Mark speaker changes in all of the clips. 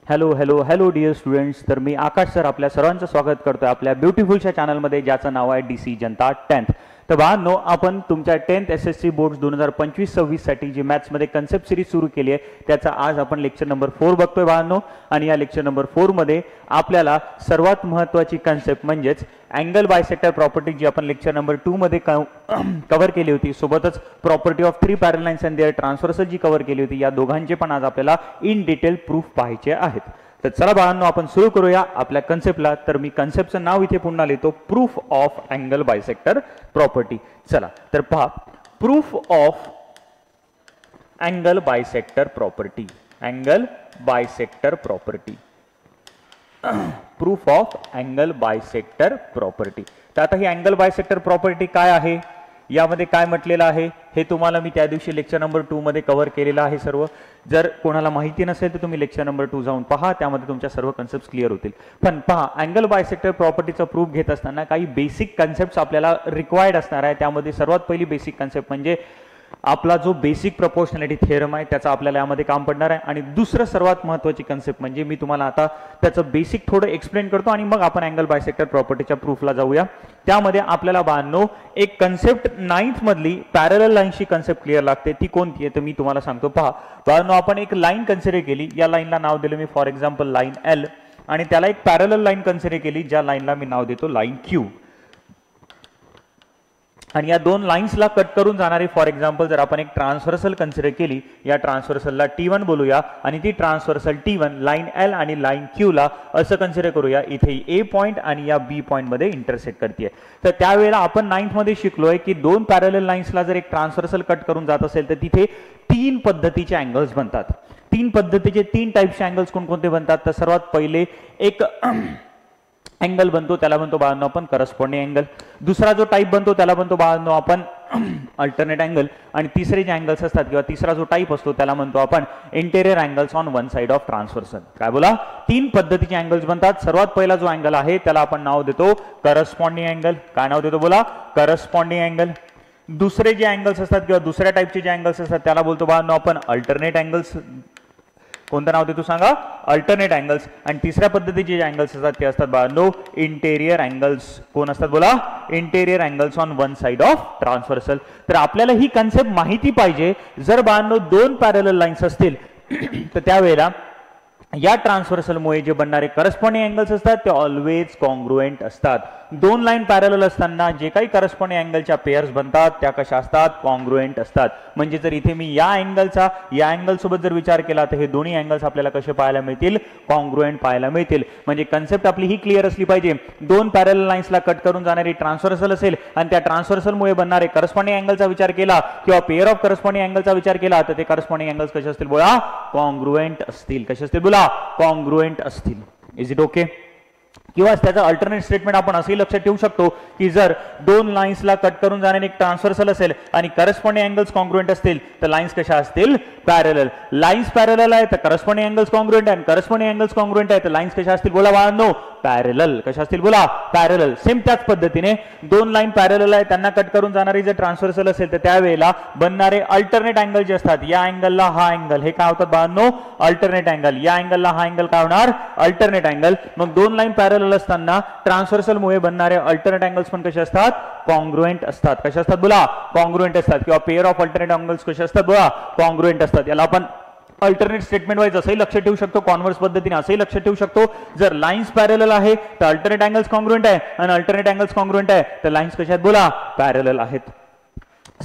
Speaker 1: Hello hello hello dear students. तर मी आकाश sir आपल्या सर्वांचं स्वागत करतोय आपल्या ब्युटिफुलच्या चॅनलमध्ये, ज्याचं नाव आहे DC जनता 10th. तर बाळांनो, आपण तुमच्या 10th SSC बोर्ड्स 2025-26 साठी जी मॅथ्समध्ये कन्सेप्ट सिरीज सुरू केली आहे त्याचा आज आपण लेक्चर नंबर 4 बघतोय बाळांनो. आणि या लेक्चर नंबर 4 मध्ये आपल्याला सर्वात महत्त्वाची कन्सेप्ट म्हणजेच अँगल बायसेक्टर प्रॉपर्टी जी आपण लेक्चर नंबर 2 मध्ये कव्हर केली होती, सोबतच property of 3 parallel lines and their transversal जी कव्हर केली होती, या दोघांचे पण आज आपल्याला इन डिटेल प्रूफ पाहायचे आहेत. तर चला बाळांनो, आपण सुरू करूया आपल्या कन्सेप्टला. तर मी कन्सेप्टचं नाव इथे पुन्हा लिहितो, proof of angle bisector property. चला तर पहा, proof of angle bisector property. Angle bisector property, proof of angle bisector property. तर आता ही अँगल बायसेक्टर प्रॉपर्टी काय आहे, यामध्ये काय म्हटलेलं आहे हे तुम्हाला मी त्या दिवशी लेक्चर नंबर 2 मध्ये कव्हर केलेलं आहे सर्व. जर कोणाला माहिती नसेल तर तुम्ही लेक्चर नंबर 2 जाऊन पहा, त्यामध्ये तुमच्या सर्व कन्सेप्ट क्लिअर होतील. पण पहा, अँगल बायसेक्टर प्रॉपर्टीचा प्रूफ घेत असताना काही बेसिक कन्सेप्ट आपल्याला रिक्वायर्ड असणार आहे. त्यामध्ये सर्वात पहिली बेसिक कन्सेप्ट म्हणजे आपला जो बेसिक प्रपोर्शनॅलिटी थिअरम आहे त्याचा आपल्याला यामध्ये काम पडणार आहे. आणि दुसरं सर्वात महत्त्वाची कन्सेप्ट म्हणजे मी तुम्हाला आता त्याचं बेसिक थोडं एक्सप्लेन करतो आणि मग आपण अँगल बायसेक्टर प्रॉपर्टीच्या प्रूफला जाऊया. त्यामध्ये आपल्याला बाळांनो एक कन्सेप्ट 9th मधली पॅरलल लाईनची कन्सेप्ट क्लिअर लागते. ती कोणती आहे तर मी तुम्हाला सांगतो. पहा बाळांनो, आपण एक लाईन कन्सिडर केली, या लाईनला नाव दिलं मी फॉर एक्झाम्पल लाईन L, आणि त्याला एक पॅरलल लाईन कन्सिडर केली ज्या लाईनला मी नाव देतो लाईन Q. आणि या दोन लाईन्सला कट करून जाणारी फॉर एक्झाम्पल जर आपण एक ट्रान्सव्हर्सल कन्सिडर केली, या ट्रान्सव्हर्सलला T1 बोलूया आणि ती ट्रान्सव्हर्सल T1 लाईन L आणि लाईन Q ला असं कन्सिडर करूया, इथे A पॉइंट आणि या B पॉइंट मध्ये इंटरसेक्ट करते. तर त्यावेळेला आपण 9th मध्ये शिकलोय की दोन पॅरलल लाईन्सला जर एक ट्रान्सव्हर्सल कट करून जात असेल तर तिथे 3 पद्धतीचे अँगल्स बनतात. 3 पद्धतीचे 3 टाइप्सचे अँगल्स कोणकोणते बनतात तर सर्वात पहिले एक अँगल बनतो, त्याला म्हणतो बाळांनो आपण करस्पॉन्डिंग अँगल. दुसरा जो टाइप बनतो त्याला म्हणतो बाळांनो आपण अल्टरनेट अँगल. आणि तिसरे जे अँगल्स असतात किंवा तिसरा जो टाइप असतो त्याला म्हणतो आपण interior angles on one side of transversal. काय बोला, 3 पद्धतीचे अँगल्स बनतात. सर्वात पहिला जो अँगल आहे त्याला आपण नाव देतो करस्पॉन्डिंग अँगल. काय नाव देतो बोला, करस्पॉन्डिंग अँगल. दुसरे जे अँगल्स असतात किंवा दुसऱ्या टाइपचे जे अँगल्स असतात त्याला बोलतो बाळांनो आपण अल्टरनेट अँगल्स. कोणतं नाव देतो सांगा, अल्टरनेट अँगल्स. आणि तिसऱ्या पद्धतीचे जे अँगल्स असतात ते असतात बाळांनो इंटेरियर अँगल्स. कोण असतात बोला, interior angles on one side of transversal. तर आपल्याला ही कन्सेप्ट माहिती पाहिजे. जर बाळांनो 2 पॅरलल लाईन्स असतील तर त्यावेळेला या ट्रान्सव्हर्सलमुळे जे बनणारे करस्पॉन्डिंग अँगल्स असतात ते ऑलवेज कॉन्ग्रुएंट असतात. 2 लाईन पॅरलल असताना जे काही करस्पॉन्डिंग अँगलच्या पेयर्स बनतात त्या कशा असतात, कॉन्ग्रुएंट असतात. म्हणजे जर इथे मी या अँगलचा या अँगल सोबत जर विचार केला तर हे दोन्ही अँगल्स आपल्याला कसे पाहायला मिळतील, कॉन्ग्रुएंट पाहायला मिळतील. म्हणजे कन्सेप्ट आपली ही क्लिअर असली पाहिजे. 2 पॅरलल लाईन्सला कट करून जाणारी ट्रान्सव्हर्सल असेल आणि त्या ट्रान्सव्हर्सलमुळे बनणारे करस्पॉन्डिंग अँगलचा विचार केला किंवा पेअर ऑफ करस्पॉन्डिंग अँगलचा विचार केला तर ते करस्पॉन्डिंग अँगल्स कसे असतील बोला, कॉन्ग्रुएंट असतील. कसे असतील बोला, कॉन्ग्रुएंट असतील. Is it okay? किंवा त्याचं अल्टरनेट स्टेटमेंट आपण असंही लक्षात ठेवू शकतो की जर 2 लाईन्सला कट करून जाणारे एक ट्रान्सव्हर्सल असेल आणि करस्पॉन्डिंग अँगल्स कॉन्ग्रुएंट असतील तर लाईन्स कशा असतील, पॅरलल. लाईन्स पॅरलल आहे तर करस्पॉन्डिंग अँगल्स कॉन्ग्रुएंट आहे, आणि करस्पॉन्डिंग अँगल्स कॉन्ग्रुएंट आहे तर लाईन्स कशा असतील बोला बाळांनो, पॅरलल. कशा असतील बोला, पॅरलल. सेम त्याच पद्धतीने 2 लाईन पॅरलल आहे, त्यांना कट करून जाणारी जर ट्रान्सव्हर्सल असेल तर त्यावेळेला बनणारे अल्टरनेट अँगल जे असतात, या अँगलला हा अँगल, हे काय होतात बाळांनो, अल्टरनेट अँगल. या अँगलला हा अँगल काय होणार, अल्टरनेट अँगल. मग 2 लाईन पॅरलल असताना ट्रान्सव्हर्सलमुळे बनणारे अल्टरनेट अँगल्स पण कसे असतात, कॉन्ग्रुएंट असतात. कसे असतात बोला, कॉन्ग्रुएंट असतात. किंवा पेअर ऑफ अल्टरनेट अँगल्स कसे असतात बोला, कॉन्ग्रुएंट असतात. याला आपण अल्टरनेट स्टेटमेंट वाईज असंही लक्षात ठेवू शकतो, कॉन्व्हर्स पद्धतीने असंही लक्षात ठेवू शकतो. जर लाईन्स पॅरलल आहे तर अल्टरनेट अँगल्स कॉन्ग्रुएंट आहे, आणि अल्टरनेट अँगल्स कॉन्ग्रुएंट आहे तर लाईन्स कशा आहेत बोला, पॅरलल आहेत.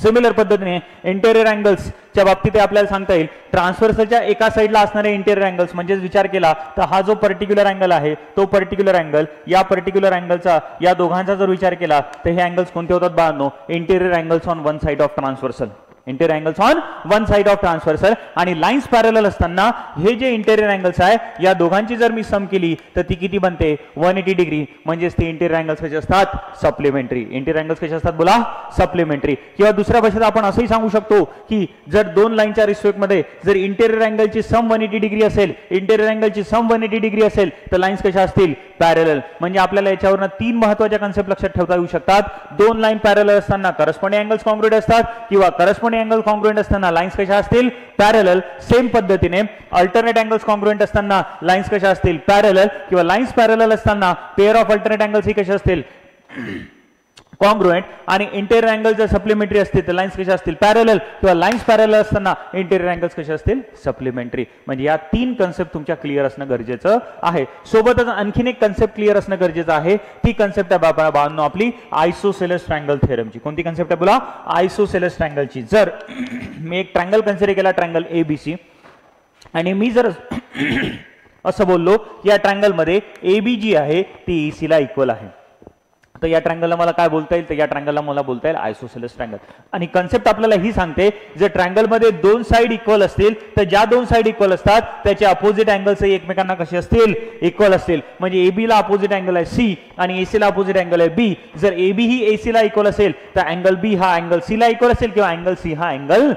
Speaker 1: सिमिलर पद्धतीने इंटेरियर अँगल्सच्या बाबतीत आपल्याला सांगता येईल, ट्रान्सव्हर्सलच्या एका साईडला असणारे इंटेरियर अँगल्स म्हणजे विचार केला तर हा जो पर्टिक्युलर अँगल आहे तो पर्टिक्युलर अँगल, या पर्टिक्युलर अँगलचा, या दोघांचा जर विचार केला तर हे अँगल्स कोणते होतात बाळांनो, interior angles on one side of transversal. Interior angles on one side of transversal. आणि लाईन्स पॅरलल असताना हे जे इंटेरियर अँगल्स आहे या दोघांची जर मी सम केली तर ती किती बनते, 180 डिग्री. म्हणजेच ते इंटेरियर अँगल्स कसे असतात, सप्लिमेंटरी. इंटेरियर अँगल्स कसे असतात बोला, सप्लिमेंटरी. किंवा दुसऱ्या भाषेत आपण असंही सांगू शकतो की जर 2 लाईनच्या रिस्पेक्ट मध्ये जर इंटेरियर अँगलची सम 180 डिग्री असेल, इंटेरियर अँगलची सम 180 डिग्री असेल तर लाईन्स कशा असतील, पॅरलल. म्हणजे आपल्याला याच्यावरनं 3 महत्त्वाच्या कन्सेप्ट लक्षात ठेवता येऊ शकतात. 2 लाईन पॅरलल असताना करस्पॉन्डिंग अँगल्स कॉन्ग्रुएंट असतात किंवा करस्पॉन्डिंग दोन्ही अँगल कॉन्ग्रुएंट असताना लाईन्स कशा असतील पॅरलल. सेम पद्धतीने अल्टरनेट अँगल्स कॉन्ग्रुएंट असताना लाईन्स कशा असतील पॅरलल, किंवा लाईन्स पॅरलल असताना पेअर ऑफ अल्टरनेट अँगल्स ही कशा असतील कॉन्ग्रुएंट, आणि इंटेरियर अँगल जर सप्लिमेंटरी असतील तर लाईन्स कशा असतील पॅरलल, किंवा लाईन्स पॅरलल असताना इंटेरियर अँगल्स कशा असतील सप्लिमेंटरी. म्हणजे या 3 कन्सेप्ट तुमच्या क्लिअर असणं गरजेचं आहे. सोबतच आणखीन एक कन्सेप्ट क्लिअर असणं गरजेचं आहे. ती कन्सेप्ट आहे बाबांनो आपली आयसोसेलेस ट्रायंगल थेरमची. कोणती कन्सेप्ट आहे बोला आयसोसेलेस ट्रायंगलची. जर मी एक ट्रायंगल कन्सिडर केला ट्रायंगल एबीसी, आणि मी जर असं बोललो या ट्रायंगल मध्ये एबी जी आहे ती एसी ला इक्वल आहे, तर या ट्रायंगलला मला काय बोलता येईल, तर या ट्रायंगलला मला बोलता येईल आयसोसेलेस ट्रायंगल. आणि कन्सेप्ट आपल्याला ही सांगते जर ट्रायंगल मध्ये 2 साइड इक्वल असतील तर ज्या 2 साइड इक्वल असतात त्याचे अपोजिट अँगल्स एकमेकांना कसे असतील इक्वल असतील. म्हणजे एबी ला अपोजिट अँगल आहे सी आणि एसी ला अपोजिट अँगल आहे बी. जर एबी ही एसी ला इक्वल असेल तर अँगल बी हा अँगल सी ला इक्वल असेल, किंवा अँगल सी हा अँगल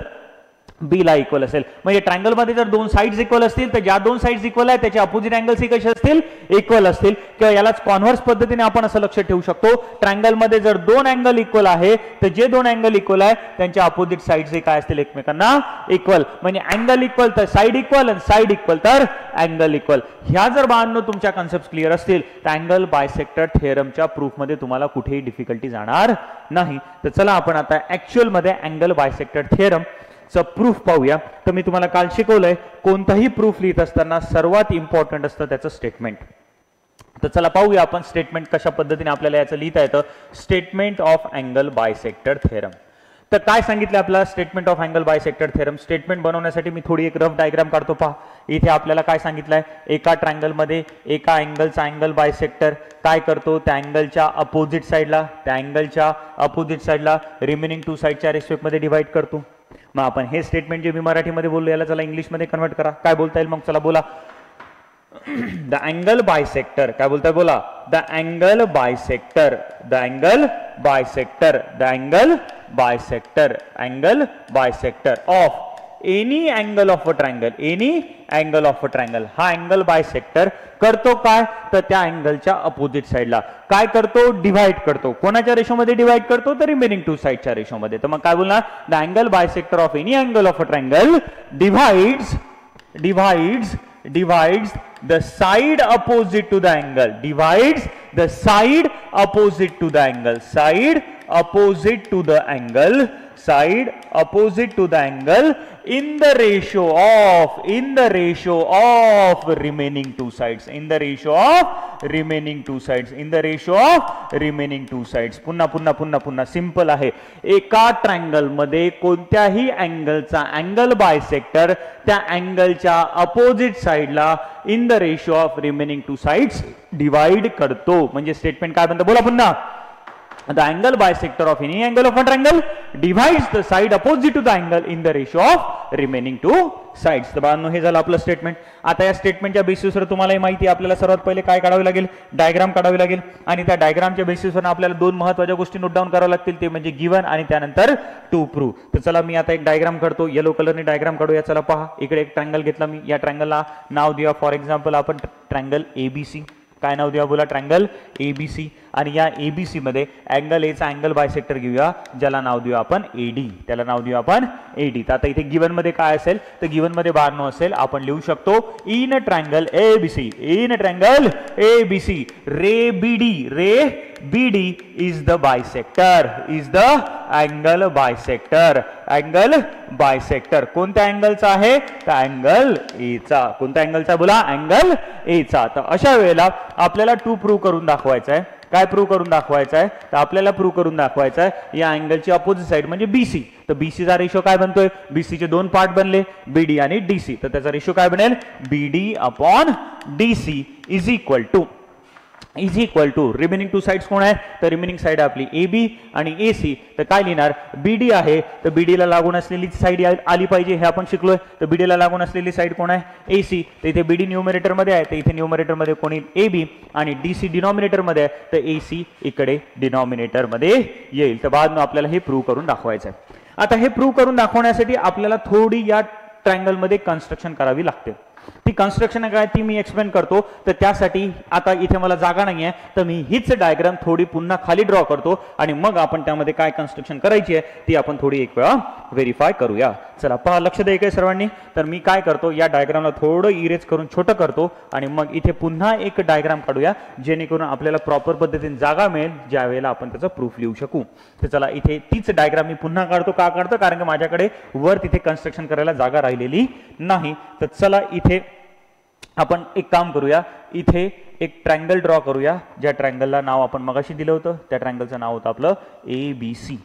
Speaker 1: बी ला इक्वल असेल. म्हणजे ट्रायंगल मध्ये जर 2 साइड्स इक्वल असतील तर ज्या 2 साइड्स इक्वल आहेत त्याचे अपोजिट अँगल्स ही कसे असतील इक्वल असतील. किंवा यालाच कॉन्व्हर्स पद्धतीने आपण असं लक्षात ठेवू शकतो, ट्रायंगल मध्ये जर 2 अँगल इक्वल आहे तर जे 2 अँगल इक्वल आहे त्यांच्या अपोजिट साइड्स हे काय असतील एकमेकांना इक्वल. म्हणजे अँगल इक्वल तर साइड इक्वल आणि साइड इक्वल तर अँगल इक्वल. ह्या जर बाळांनो तुमच्या कन्सेप्ट क्लिअर असतील तर अँगल बायसेक्टर थेरमच्या प्रूफ मध्ये तुम्हाला कुठेही डिफिकल्टी जाणार नाही. तर चला आपण आता ऍक्च्युअल मध्ये अँगल बायसेक्टर थेरम प्रूफ पाहूया. तर मी तुम्हाला काल शिकवलंय कोणताही प्रूफ लिहित असताना सर्वात इम्पॉर्टंट असतं त्याचं स्टेटमेंट. तर चला पाहूया आपण स्टेटमेंट कशा पद्धतीने आपल्याला याचं लिहिता येतं. Statement of angle bisector theorem. तर काय सांगितलं आपल्याला statement of angle bisector theorem. Statement बनवण्यासाठी मी थोडी एक रफ डायग्राम काढतो. पहा इथे आपल्याला काय सांगितलंय, एका ट्रायंगल मध्ये एका अँगलचा अँगल बायसेक्टर काय करतो, त्या अँगलच्या अपोजिट साइडला रिमेनिंग 2 साइडच्या रेशिओ मध्ये डिवाइड करतो. मग आपण हे स्टेटमेंट जे मी मराठीमध्ये बोललो याला चला इंग्लिश मध्ये कन्वर्ट करा. काय बोलता येईल मग चला बोला. द अँगल बायसेक्टर, काय बोलताय बोला, the angle bisector of any angle of a triangle. हा अँगल बायसेक्टर करतो काय, तर त्या अँगलच्या अपोजिट साइडला काय करतो डिवाइड करतो. कोणाच्या रेशोमध्ये डिवाइड करतो, तर रिमेनिंग 2 साइडच्या रेशोमध्ये. तर मग काय बोलणार, the angle bisector of any angle of a triangle divides the side opposite to the angle, side opposite to the angle in the ratio of remaining 2 sides. पुन्हा सिंपल आहे. एका ट्रायंगल मध्ये कोणत्याही अँगलचा अँगल बायसेक्टर त्या अँगलच्या opposite साइडला in the ratio of remaining 2 sides divide करतो. म्हणजे statement काय बनतं बोला पुन्हा. The angle bisector of any angle of a triangle divides the side opposite to the angle in the ratio of remaining 2 sides. तर बाळांनो हे झालं आपलं स्टेटमेंट. आता या स्टेटमेंटच्या बेसिसवर तुम्हाला माहिती आहे आपल्याला सर्वात पहिले काय काढावे लागेल, डायग्राम काढावी लागेल. आणि त्या डायग्रामच्या बेसिसवर आपल्याला 2 महत्त्वाच्या गोष्टी नोट डाऊन कराव्या लागतील, ते म्हणजे गिवन आणि त्यानंतर टू प्रूव्ह. तर चला मी आता एक डायग्राम काढतो, येलो कलरने डायग्राम काढूया. चला पहा, इकडे एक ट्रायंगल घेतला मी. या ट्रायंगलला नाव देऊया फॉर एक्झाम्पल आपण ट्रायंगल एबीसी. काय नाव देऊया बोला, ट्रायंगल एबीसी. आणि या एबीसी मध्ये अँगल ए चा अँगल बायसेक्टर घेऊया, ज्याला नाव देऊया आपण एडी. तर आता इथे गिवन मध्ये काय असेल, तर गिवन मध्ये बारनो असेल. आपण लिहू शकतो in triangle ABC ray BD is the angle bisector. कोणत्या अँगलचा आहे, तर अँगल ए चा. कोणत्या अँगलचा बोला, अँगल ए चा. तर अशा वेळेला आपल्याला टू प्रूव्ह करून दाखवायचं आहे. काय प्रूव्ह करून दाखवायचं आहे, तर आपल्याला प्रूव्ह करून दाखवायचं आहे या अँगलची अपोजिट साइड म्हणजे बीसी. तर बीसीचा रेशो काय बनतोय, बीसीचे 2 पार्ट बनले बीडी आणि डीसी. तर त्याचा रेशो काय बनेल, BD upon DC is equal to remaining 2 sides कोण आहे, तर रिमेनिंग साइड आपली एबी आणि एसी. तर काय लिहिणार, बीडी आहे तर बीडीला लागून असलेली साइड आली पाहिजे, हे आपण शिकलोय. तर बीडीला लागून असलेली साइड कोण आहे, एसी. तर इथे बीडी न्यूमरेटर मध्ये आहे, तर इथे न्यूमरेटर मध्ये कोणी एबी आणि डीसी डिनॉमिनेटर मध्ये आहे, तर एसी इकडे डिनॉमिनेटर मध्ये येईल. तर बाद आपल्याला हे प्रूव्ह करून दाखवायचं आहे. आता हे प्रूव्ह करून दाखवण्यासाठी आपल्याला थोडी या ट्रायंगल मध्ये कन्स्ट्रक्शन करावी लागते. ती कन्स्ट्रक्शन काय ती मी एक्सप्लेन करतो. तर त्यासाठी आता इथे मला जागा नाही आहे, तर मी हीच डायग्राम थोडी पुन्हा खाली ड्रॉ करतो आणि मग आपण त्यामध्ये काय कन्स्ट्रक्शन करायची आहे ती आपण थोडी एक वेळा व्हेरीफाय करूया. चला पहा, लक्ष द्या काय सर्वांनी. तर मी काय करतो, या डायग्रामला थोडं इरेज करून छोटं करतो आणि मग इथे पुन्हा एक डायग्राम काढूया, जेणेकरून आपल्याला प्रॉपर पद्धतीने जागा मिळेल ज्या वेळेला आपण त्याचं प्रूफ लिहू शकू. तर चला इथे तीच डायग्राम मी पुन्हा काढतो. का काढतो? कारण की माझ्याकडे वर तिथे कन्स्ट्रक्शन करायला जागा राहिलेली नाही. तर चला इथे आपण एक काम करूया, इथे एक ट्रायंगल ड्रॉ करूया. ज्या ट्रायंगलला नाव आपण मगाशी दिलं होतं त्या ट्रायंगलचं नाव होतं आपलं ABC.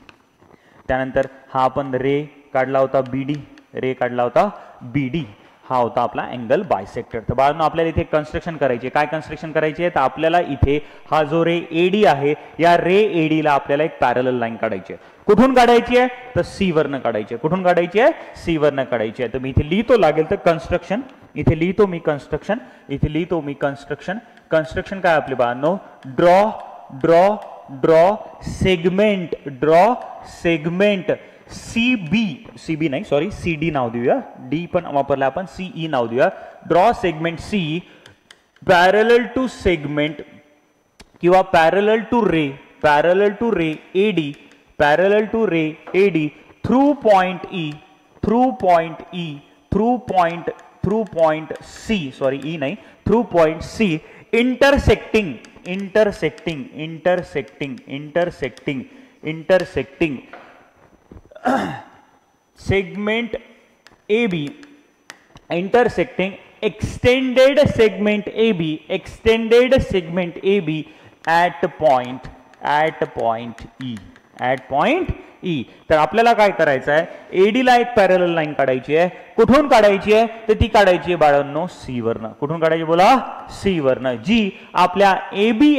Speaker 1: त्यानंतर हा आपण रे काढला होता BD, रे काढला होता BD, हा होता आपला अँगल बायसेक्टर. तर बाळांनो आपल्याला इथे कन्स्ट्रक्शन करायचे. काय कन्स्ट्रक्शन करायचे? तर आपल्याला इथे हा जो रे AD आहे, या रे AD ला आपल्याला एक पॅरलल लाईन काढायची आहे. कुठून काढायची आहे? तर C वरनं काढायची आहे. कुठून काढायची आहे? C वरनं काढायची आहे. तर मी इथे लिहितो, लागेल तर कन्स्ट्रक्शन, इथे लिहितो मी कन्स्ट्रक्शन, इथे लिहितो मी कन्स्ट्रक्शन. कन्स्ट्रक्शन काय आपले बाळांनो? Draw draw draw segment, draw segment CB नाही सॉरी CD नाव देऊया, D पण वापरला आपण, CE नाव देऊया. Draw segment C parallel to segment किंवा parallel to ray AD, parallel to ray AD through point E, through point C, sorry E नाही, through point C intersecting segment AB, intersecting extended segment AB at point E. तर आपल्याला काय करायचं आहे? AD ला एक parallel line काढायची आहे. कुठून काढायची आहे? तर ती काढायची आहे बाळांनो C वरनं. कुठून काढायची बोला? C वरनं, जी आपल्या AB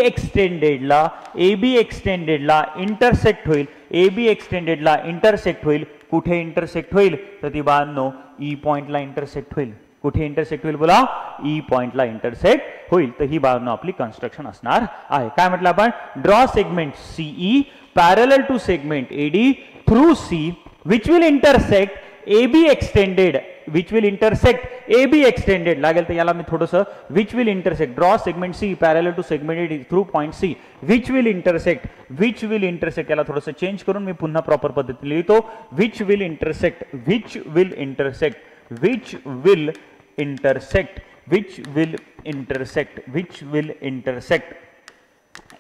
Speaker 1: एक्सटेंडेडला इंटरसेक्ट होईल. AB एक्सटेंडेडला इंटरसेक्ट होईल. कुठे इंटरसेक्ट होईल? तर ती बाळांनो E पॉइंटला इंटरसेक्ट होईल. कुठे इंटरसेक्ट होईल बोला? E पॉइंटला इंटरसेक्ट होईल. तर ही बाळांनो आपली कन्स्ट्रक्शन असणार आहे. काय म्हटलं आपण? Draw segment CE parallel to segment AD through C which will intersect AB extended, लागेल तर याला मी थोडंसं which will intersect, draw segment C parallel to segment AD through point C which will intersect याला थोडंसं चेंज करून मी पुन्हा proper पद्धतीने लिहितो. which will intersect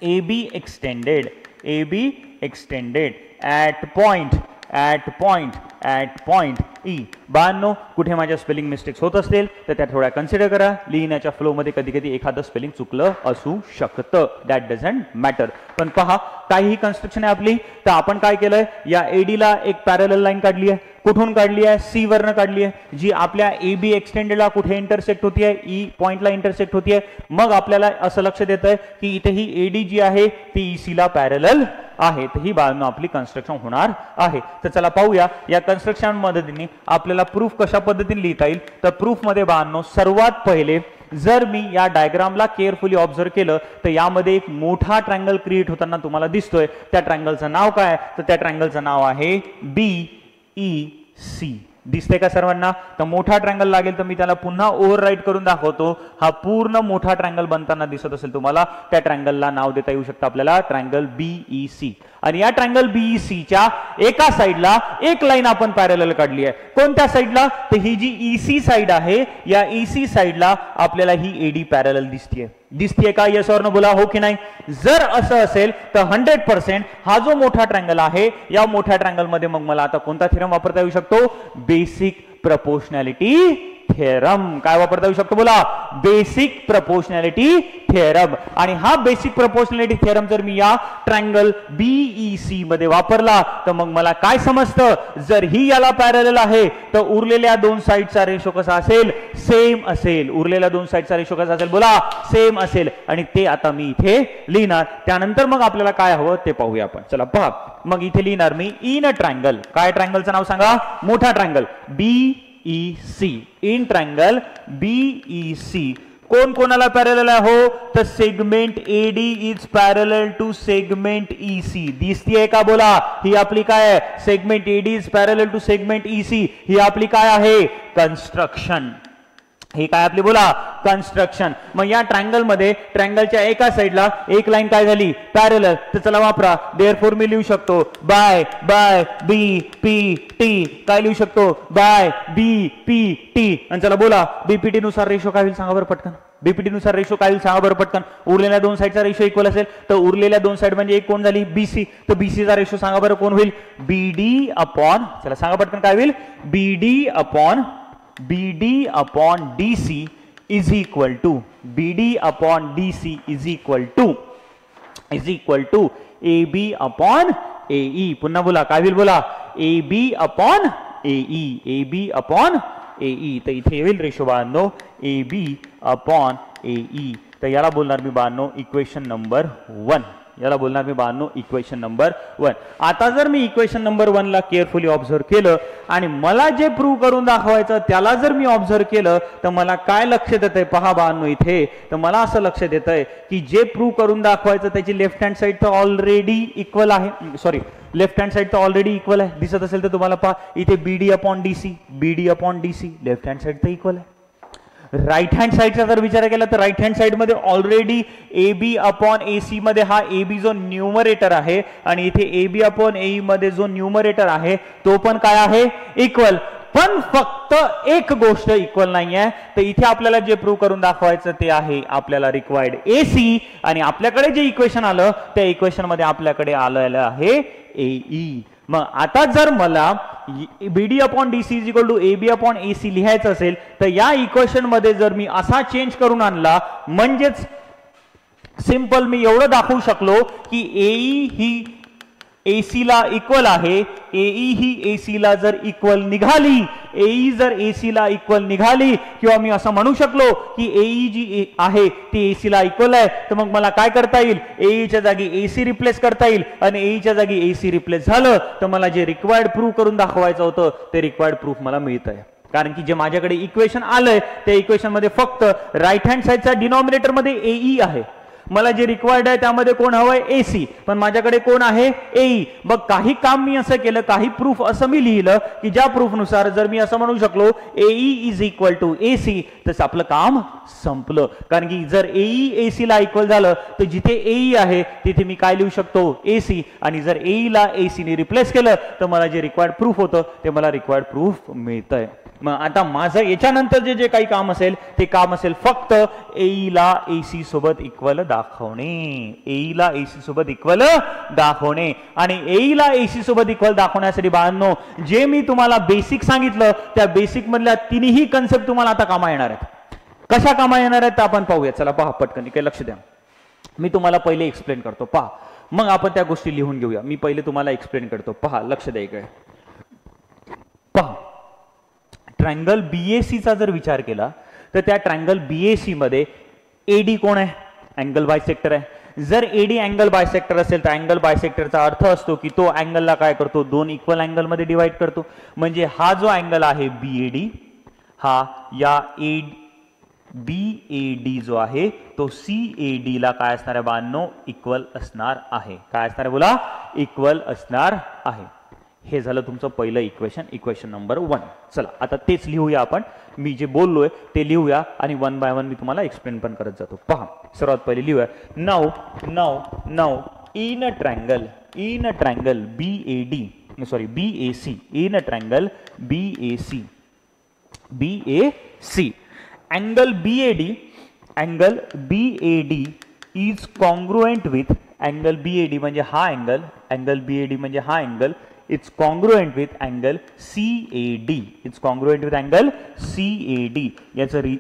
Speaker 1: AB extended at point E. बाळांनो कुठे माझ्या स्पेलिंग मिस्टेक्स होत असतील तर त्या थोड्या कन्सिडर करा. लिहिण्याच्या फ्लो मध्ये कधी कधी एखादं स्पेलिंग चुकलं असू शकतं, दॅट डझंट मॅटर. पण पहा काही कन्स्ट्रक्शन आहे आपली. तर आपण काय केलंय? या AD ला एक पॅरलल लाईन काढली आहे. कुठून काढली आहे? C वरनं काढली आहे, जी आपल्या AB एक्सटेंडेडला कुठे इंटरसेक्ट होतीये? E पॉइंटला इंटरसेक्ट होतीये. मग आपल्याला असं लक्ष देत आहे की इथे ही AD जी आहे ती EC ला पॅरलल आहे. तर ही बाळांनो आपली कन्स्ट्रक्शन होणार आहे. तर चला पाहूया या कन्स्ट्रक्शन मदतीने आपल्याला प्रूफ कशा पद्धतीने लिहिता येईल. तर प्रूफ मध्ये बाळांनो सर्वात पहिले जर मी या डायग्रामला केअरफुली ऑब्झर्व केलं तर यामध्ये एक मोठा ट्रायंगल क्रिएट होताना तुम्हाला दिसतोय. त्या ट्रायंगलचं नाव काय? तर त्या ट्रायंगलचं नाव आहे BEC. दिसते का सर्वांना? तर मोठा ट्रायंगल लागेल तर मी त्याला पुन्हा ओव्हरराईट करून दाखवतो. हा पूर्ण मोठा ट्रायंगल बनताना दिसत असेल तुम्हाला, त्या ट्रायंगलला नाव देता येऊ शकतं आपल्याला ट्रायंगल BEC. आणि या ट्रायंगल BEC च्या एका साइडला एक लाईन आपण पॅरलल काढली आहे. कोणत्या साइडला? तर ही जी EC साइड आहे, या EC साइडला आपल्याला ही AD पॅरलल दिसतीये का? येस ऑर नो बोला, हो की नाही? जर असं असेल तर 100% हा जो मोठा ट्रायंगल आहे, या मोठ्या ट्रायंगल मध्ये मग मला आता कोणता थेरम वापरता येऊ शकतो? Basic proportionality theorem. काय वापरता येऊ शकतो बोला? Basic proportionality theorem. आणि हा बेसिक प्रपोर्शनॅलिटी थेरम जर मी या ट्रायंगल BEC मध्ये वापरला तर मग मला काय समजतं? जर ही याला पॅरलल आहे तर उरलेल्या दोन साइडचा रेशो कसा असेल? सेम असेल. उरलेल्या दोन साइडचा रेशो कसा असेल बोला? सेम असेल. आणि ते आता मी इथे लिहिणार. त्यानंतर मग आपल्याला काय हवं ते पाहूया आपण. चला पहा, मग इथे लिहिणार मी इन अ ट्रायंगल. काय ट्रायंगलचं नाव सांगा? मोठा triangle BEC. In triangle BEC कोण कोणाला पॅरलल आहे? हो, तर segment AD is parallel to segment EC. दिसतीये का बोला? ही आपली काय आहे? Segment AD is parallel to segment EC. ही आपली काय आहे? कन्स्ट्रक्शन. हे काय आपली बोला कन्स्ट्रक्शन. मग या ट्रायंगल मध्ये ट्रायंगलच्या एका साइडला एक लाईन काय झाली पॅरलल, तर चला वापरा. देअरफॉर मी लिहू शकतो बाय बाय बी पी टी. काय लिहू शकतो बाय बी पी टी. आणि चला बोला बीपीटी नुसार रेशो काय होईल सांगा बरं पटकन. बीपीटी नुसार रेशो काय होईल सांगा बरं पटकन. उरलेल्या दोन साईडचा रेशो इक्वल असेल तर उरलेल्या दोन साइड म्हणजे एक कोण झाली बीसी, तर बीसीचा रेशो सांगा बरं कोण होईल बीडी अपॉन, चला सांगा पटकन काय होईल बीडी upon DC is equal to BD upon DC is equal to AB upon AE. पुन्हा बोला काय होईल बोला AB upon AE. तर इथे येईल रेशो बाळांनो AB upon AE. तर याला बोलणार मी बाळांनो इक्वेशन नंबर 1. याला बोलणार मी बाळांनो इक्वेशन नंबर 1. आता जर मी इक्वेशन नंबर 1 ला केअरफुली ऑब्झर्व केलं आणि मला जे प्रूव्ह करून दाखवायचं त्याला जर मी ऑब्झर्व केलं तर मला काय लक्षात येतंय पहा बाळांनो इथे. तर मला असं लक्षात येतंय की जे प्रूव्ह करून दाखवायचं त्याची लेफ्ट हँड साइड तर ऑलरेडी इक्वल आहे. सॉरी लेफ्ट हँड साइड तर ऑलरेडी इक्वल आहे. दिसत असेल तर तुम्हाला पहा इथे BD upon DC left hand side तर इक्वल आहे. राईट हँड साइडचा जर विचार केला तर राईट हँड साइड मध्ये ऑलरेडी AB अपॉन AC मध्ये हा AB जो न्यूमरेटर आहे आणि इथे AB अपॉन AE मध्ये जो न्यूमरेटर आहे तो पण काय आहे इक्वल. पण फक्त एक गोष्ट इक्वल नाही आहे. तर इथे आपल्याला जे प्रूव्ह करून दाखवायचं ते आहे आपल्याला रिक्वायर्ड AC आणि आपल्याकडे जे इक्वेशन आलं त्या इक्वेशन मध्ये आपल्याकडे आलेलं आहे AE. मग आता जर मला BD upon DC is equal to AB upon AC लिहायचं असेल तर या इक्वेशन मध्ये जर मी असा चेंज करून आणला म्हणजेच सिंपल मी एवढं दाखवू शकलो की AE ही AC ला इक्वल आहे, AE ही AC ला जर इक्वल निघाली, AE जर AC ला इक्वल निघाली किंवा मी असं म्हणू शकलो की AE जी आहे ती AC ला इक्वल आहे तर मग मला काय करता येईल AE च्या जागी AC रिप्लेस करता येईल आणि AE च्या जागी AC रिप्लेस झालं तर मला जे रिक्वायर्ड प्रूफ करून दाखवायचं होतं ते रिक्वायर्ड प्रूफ मला मिळतंय. कारण की जे माझ्याकडे इक्वेशन आलंय त्या इक्वेशन मध्ये फक्त राईट हँड साइडच्या डिनॉमिनेटर मध्ये AE आहे. मला जे रिक्वायर्ड आहे त्यामध्ये कोण हवंय AC, पण माझ्याकडे कोण आहे AE. मग काही काम मी असं केलं, काही प्रूफ असं मी लिहिलं की ज्या प्रूफ नुसार जर मी असं म्हणू शकलो AE is equal to AC तर आपलं काम संपलं. कारण की जर AE AC ला इक्वल झालं तर जिथे AE आहे तिथे मी काय लिहू शकतो AC आणि जर AE ला AC ने रिप्लेस केलं तर मला जे रिक्वायर्ड प्रूफ होतं ते मला रिक्वायर्ड प्रूफ मिळतंय. मग आता माझं याच्यानंतर जे जे काही काम असेल ते काम असेल फक्त AE ला AC सोबत इक्वल दाखवणे, AE ला AC सोबत इक्वल दाखवणे. आणि AE ला AC सोबत इक्वल दाखवण्यासाठी बाळांनो जे मी तुम्हाला बेसिक सांगितलं त्या बेसिक मधल्या तिन्ही कन्सेप्ट तुम्हाला आता कामा येणार आहेत. कशा कामा येणार आहेत आपण पाहूया. चला पहा पटकन काही लक्ष द्या. मी तुम्हाला पहिले एक्सप्लेन करतो पहा, मग आपण त्या गोष्टी लिहून घेऊया. मी पहिले तुम्हाला एक्सप्लेन करतो पहा, लक्ष द्या इकडे पहा. ट्रायंगल BAC चा जर विचार केला तर त्या ट्रायंगल BAC मध्ये AD कोण आहे अँगल बायसेक्टर आहे. जर AD अँगल बायसेक्टर असेल तर अँगल बायसेक्टरचा अर्थ असतो की तो अँगलला काय करतो दोन इक्वल अँगल मध्ये डिवाइड करतो. म्हणजे हा जो अँगल आहे BAD हा या BAD जो आहे तो CAD ला काय असणार आहे बाळांनो इक्वल असणार आहे. काय असणार आहे बोला इक्वल असणार आहे. हे झालं तुमचं पहिलं इक्वेशन, इक्वेशन नंबर 1. चला आता तेच लिहूया आपण. मी जे बोललोय ते लिहूया आणि 1 बाय 1 मी तुम्हाला एक्सप्लेन पण करत जातो. पहा सर्वात पहिले लिहूया now in a triangle BAC in a triangle BAC angle BAD is congruent with angle BAD म्हणजे हा angle BAD म्हणजे हा angle it's congruent with angle CAD. It's congruent with angle CAD.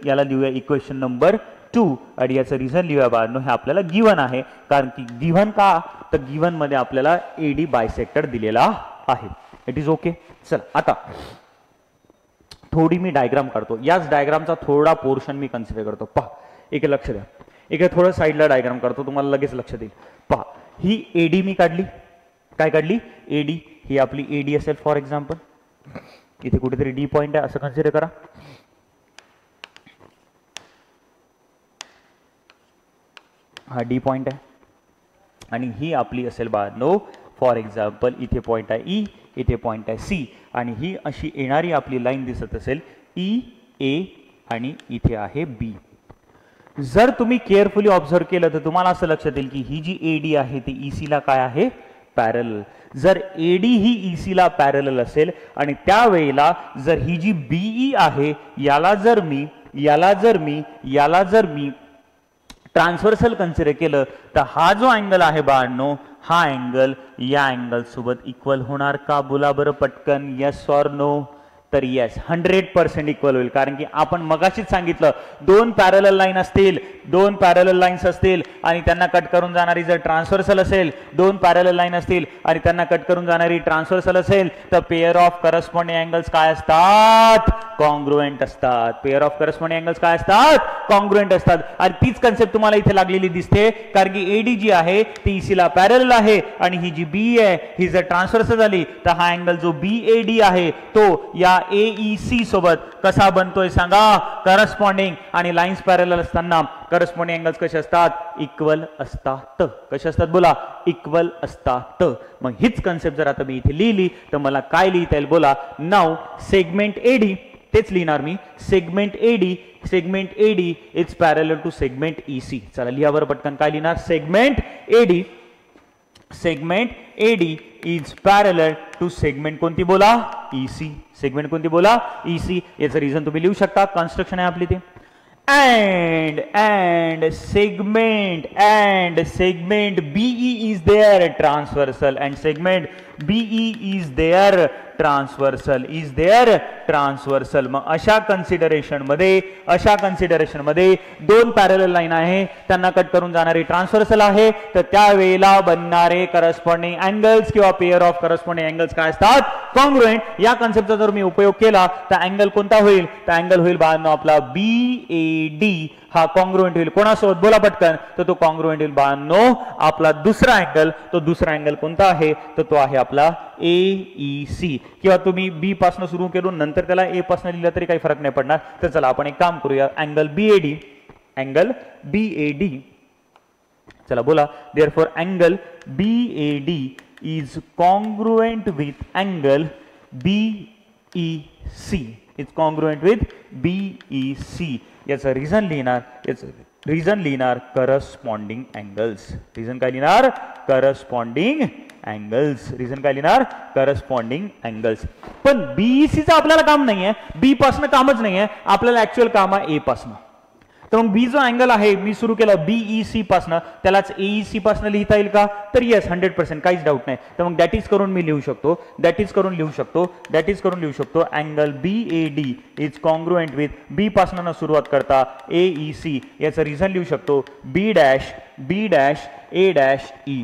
Speaker 1: याला लिहूया इक्वेशन नंबर 2 आणि याचं reason लिहूया बाळांनो. हे आपल्याला गिव्हन आहे. कारण की गिव्हन का तर गिव्हन मध्ये आपल्याला AD बायसेक्टर दिलेला आहे. It is okay. चला आता थोडी मी डायग्राम काढतो. याच डायग्रामचा थोडा पोर्शन मी कन्सिडर करतो. पहा एक लक्ष द्या. एक थोडं साईडला डायग्राम काढतो तुम्हाला लगेच लक्षात येईल. पहा ही AD मी काढली. काय काढली AD. ही आपली AD असेल फॉर एक्झाम्पल. इथे कुठेतरी D पॉइंट आहे असं कन्सिडर करा. हा D पॉइंट आहे आणि ही आपली असेल बाळांनो फॉर एक्झाम्पल इथे पॉइंट आहे E, इथे पॉइंट आहे C आणि ही अशी येणारी आपली लाईन दिसत असेल EA आणि इथे आहे बी. जर तुम्ही केअरफुली ऑब्झर्व केलं तर तुम्हाला असं लक्षात येईल की ही जी एडी आहे ती ईसी ला काय आहे, पॅरलल. जर एडी ही ईसी ला पॅरलल असेल आणि त्यावेळेला जर ही जी बीई आहे याला जर मी ट्रान्सव्हर्सल कन्सिडर केलं तर हा जो अँगल आहे बाळांनो, हा अँगल या अँगल सोबत इक्वल होणार का? बोला बरं पटकन, येस ऑर नो. तर येस, 100% इक्वल होईल. कारण की आपण मगाशीच सांगितलं, दोन पॅरलल लाईन असतील, दोन पॅरलल लाईन्स असतील आणि त्यांना कट करून जाणारी जर ट्रान्सव्हर्सल असेल, दोन पॅरलल लाईन असतील आणि त्यांना कट करून जाणारी ट्रान्सव्हर्सल असेल तर पेअर ऑफ करस्पॉन्डिंग अँगल्स काय असतात, कॉन्ग्रुएंट असतात. पेअर ऑफ करस्पॉन्डिंग अँगल्स काय असतात, कॉन्ग्रुएंट असतात. आणि तीच कन्सेप्ट तुम्हाला इथे लागलेली दिसते, कारण की एडी जी आहे ती ईसी ला पॅरलल आहे आणि ही जी बी आहे ही जर ट्रान्सव्हर्सल झाली तर हा अँगल जो बीएडी आहे तो या एईसी सोबत कसा बनतोय सांगा, करस्पॉन्डिंग. आणि लाईन्स पॅरलल असताना करस्पॉन्डिंग अँगल्स कसे असतात, इक्वल असतात. कसे असतात बोला, इक्वल असतात. मग हीच कन्सेप्ट जर आता मी इथे लिहिली तर मला काय लिहिता येईल बोला. नाव सेगमेंट एडी, तेच लिहिणार मी, segment AD is parallel to segment EC. चला लिहा बरं पटकन, काय लिहिणार, segment AD is parallel to segment कोणती बोला, ईसी. सेगमेंट कोणती बोला, ईसी. याचं रिझन तुम्ही लिहू शकता, कन्स्ट्रक्शन आहे आपली ते. and segment BE is there transversal and segment BE is there transversal. मग अशा कन्सिडरेशन मध्ये दोन पॅरलल लाईन आहे, त्यांना कट करून जाणारी ट्रान्सव्हर्सल आहे, तर त्यावेळेला बनणारे करस्पॉन्डिंग अँगल्स किंवा पेअर ऑफ करस्पॉन्डिंग अँगल्स काय असतात, कॉन्ग्रुएंट. या कन्सेप्टचा जर मी उपयोग केला तर अँगल कोणता होईल, तर अँगल होईल बाळांनो आपला BAD. हा कॉन्ग्रुएंट होईल कोणासोबत बोला पटकन, तर तो कॉन्ग्रुएंट होईल बाळांनो आपला दुसरा अँगल. तो दुसरा अँगल कोणता आहे, तर तो आहे आपला AEC. किंवा तुम्ही बी पासून सुरू करून नंतर त्याला ए पासून लिहिलं तरी काही फरक नाही पडणार. तर चला आपण एक काम करूया, अँगल BAD. चला बोला, therefore angle BAD is congruent with angle BEC. It's congruent with BEC. याचं रिझन लिहिणार करस्पॉन्डिंग अँगल्स. रिझन काय लिहिणार, करस्पॉन्डिंग अँगल्स. पण बीईसीचं आपल्याला काम नाहीये, बी पासून कामच नाहीये, आपल्याला ऍक्च्युअल काम आहे ए पासून. तर मग बी जो अँगल आहे मी सुरू केला बीईसी पासून, त्यालाच एईसी पासून लिहिता येईल का, तर येस 100%, काहीच डाऊट नाही. तर मग दॅट इज करून लिहू शकतो angle BAD is congruent with B पासून सुरुवात करता एईसी. याचं रिझन लिहू शकतो B dash A dash E.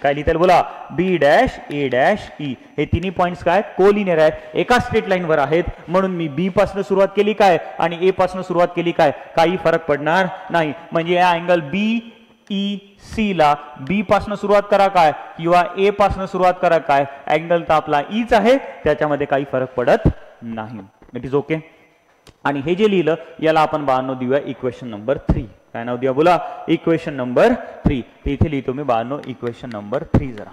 Speaker 1: काय लिहिता येईल बोला, B dash A dash E. हे तिन्ही पॉइंट्स काय कोलिनियर आहेत, एका स्ट्रेट लाईन वर आहेत, म्हणून मी बी पासून सुरुवात केली काय आणि ए पासून सुरुवात केली काय, काही फरक पडणार नाही. म्हणजे या अँगल BEC ला बी पासून सुरुवात करा काय किंवा ए पासून सुरुवात करा काय, अँगल तर आपला ईच आहे, त्याच्यामध्ये काही फरक पडत नाही. It is okay. आणि हे जे लिहिलं याला आपण बाळांनो देऊया इक्वेशन नंबर 3. काय नाव देऊया बोला, इक्वेशन नंबर 3. इथे लिहितो मी बाळांनो इक्वेशन नंबर 3 जरा.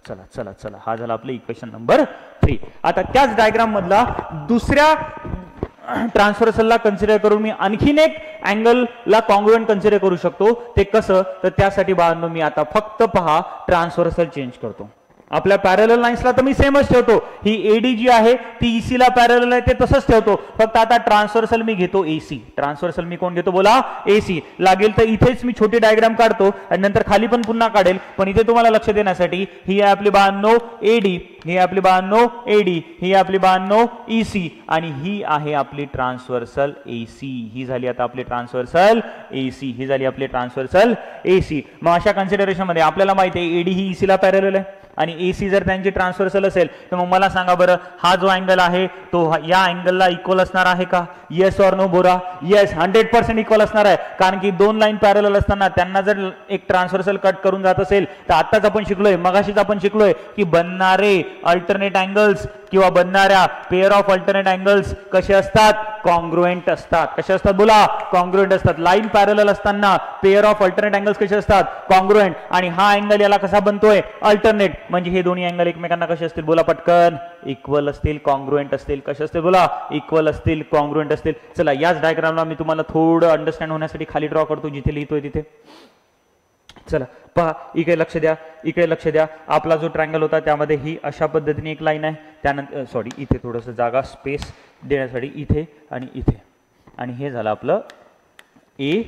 Speaker 1: चला हा झाला आपलं इक्वेशन नंबर 3. आता त्याच डायग्राम मधला दुसऱ्या ट्रान्सव्हर्सलला कन्सिडर करून मी आणखीन एक अँगलला कॉन्ग्रुएंट कन्सिडर करू शकतो. ते कसं, तर त्यासाठी बाळांनो मी आता फक्त पहा ट्रान्सव्हर्सल चेंज करतो. आपल्या पॅरलल लाईन्सला तर मी सेमच ठेवतो, ही एडी जी आहे ती ईसी ला पॅरलल आहे ते तसंच ठेवतो, फक्त आता ट्रान्सव्हर्सल मी घेतो एसी. ट्रान्सव्हर्सल मी कोण घेतो बोला, एसी. लागेल तर इथेच मी छोटी डायग्राम काढतो आणि नंतर खाली पण पुन्हा काढेल, पण इथे तुम्हाला लक्ष देण्यासाठी ही आहे आपली बाळांनो एडी, ही आपली बाळांनो एडी, ही आपली बाळांनो ईसी आणि ही आहे आपली ट्रान्सव्हर्सल एसी. ही झाली आता आपली ट्रान्सव्हर्सल एसी. मग अशा कन्सिडरेशन मध्ये आपल्याला माहिती आहे एडी ही ईसी ला पॅरलल आहे आणि एसी जर त्यांची ट्रान्सव्हर्सल असेल तर मग मला सांगा बरं, हा जो अँगल आहे तो या अँगलला इक्वल असणार आहे का, येस ऑर नो बोला. येस, 100% इक्वल असणार आहे. कारण की दोन लाईन पॅरलल असताना त्यांना जर एक ट्रान्सव्हर्सल कट करून जात असेल तर आताच आपण शिकलोय, मगाशीच आपण शिकलोय की बनणारे अल्टरनेट अँगल्स किंवा बनणाऱ्या पेअर ऑफ अल्टरनेट अँगल्स कसे असतात, कॉन्ग्रुएंट असतात. कसे असतात बोला, कॉन्ग्रुएंट असतात. लाईन पॅरलल असताना पेअर ऑफ अल्टरनेट अँगल्स कसे असतात, कॉन्ग्रुएंट. आणि हा अँगल याला कसा बनतोय, अल्टरनेट. म्हणजे हे दोन्ही अँगल एकमेकांना कसे असतील बोला पटकन, इक्वल असतील, कॉन्ग्रुएंट असतील. कसे असतील बोला, इक्वल असतील, कॉन्ग्रुएंट असतील. चला याच डायग्रामला मी तुम्हाला थोडं अंडरस्टँड होण्यासाठी खाली ड्रॉ करतो जिथे लिहितोय तिथे. चला पहा, इकडे लक्ष द्या, इकडे लक्ष द्या. आपला जो ट्रायंगल होता त्यामध्ये ही अशा पद्धतीने एक लाईन आहे, त्यानंतर सॉरी इथे थोडंसं जागा स्पेस देण्यासाठी इथे आणि इथे, आणि हे झालं आपलं ए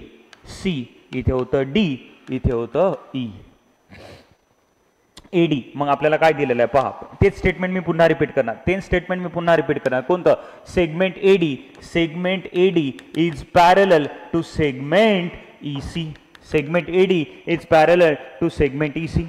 Speaker 1: सी. इथे होतं डी, इथे होतं ई, एडी. मग आपल्याला काय दिलेलं आहे पहा, तेच स्टेटमेंट मी पुन्हा रिपीट करणार, तेच स्टेटमेंट मी पुन्हा रिपीट करणार. कोणतं? Segment AD. Segment AD is parallel to segment EC. Segment AD is parallel to segment EC,